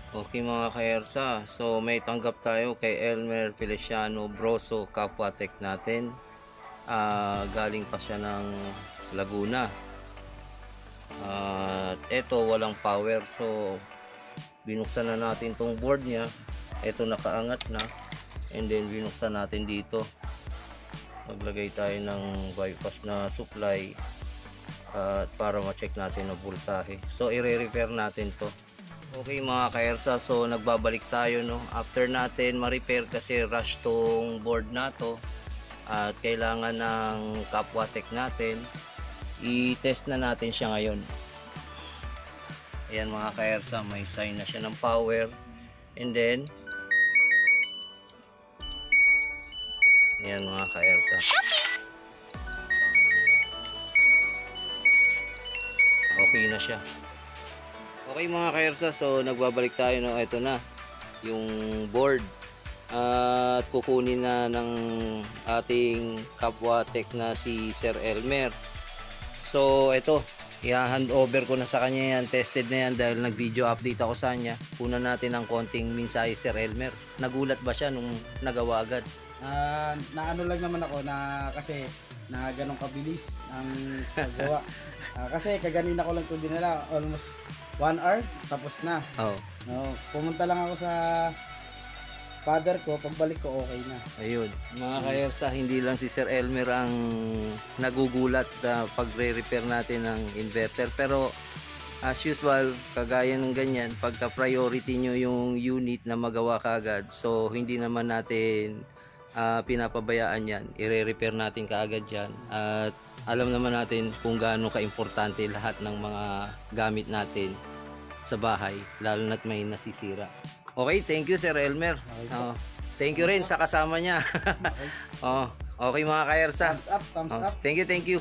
Okay mga kaersa, so may tanggap tayo kay Elmer Feliciano Broso, kapwa-tech natin. Galing pa siya ng Laguna. At eto walang power, so binuksan na natin tong board niya. Eto nakaangat na, and then binuksan natin dito. Maglagay tayo ng bypass na supply at para ma-check natin ang voltahe. So i-repair natin to. Okay mga kaersa, so nagbabalik tayo no. After natin ma-repair kasi rush tong board na to at kailangan ng kapwa-tech natin, i-test na natin siya ngayon. Ayan mga kaersa, may sign na siya ng power, and then ayan mga kaersa, okay na siya. Okay mga kaersa, so nagbabalik tayo no. Ito na yung board at kukunin na ng ating kapwa-tech na si Sir Elmer. So ito, i-hand over ko na sa kanya yan. Tested na yan dahil nag-video update ako sa kanya. Una natin ng konting mensahe Sir Elmer. Nagulat ba siya nung nagawa agad? Naano lang naman ako na kasi na ganong kabilis ang paggawa. Kasi kaganina ko lang ito dinala, almost 1 hour tapos na. Oh. No, pumunta lang ako sa father ko, pagbalik ko okay na. Ayun, mga kaersa, hindi lang si Sir Elmer ang nagugulat pagre-repair natin ng inverter, pero as usual, kagaya ng ganyan, pagka priority nyo yung unit na magawa kaagad, so hindi naman natin pinapabayaan yan. I-repair natin kaagad yan at alam naman natin kung gaano ka-importante lahat ng mga gamit natin sa bahay, lalo na't may nasisira. Okay, thank you Sir Elmer. Thank you rin sa kasama niya. Okay. Okay mga kaersa. Thumbs up, thumbs up. Thank you, thank you.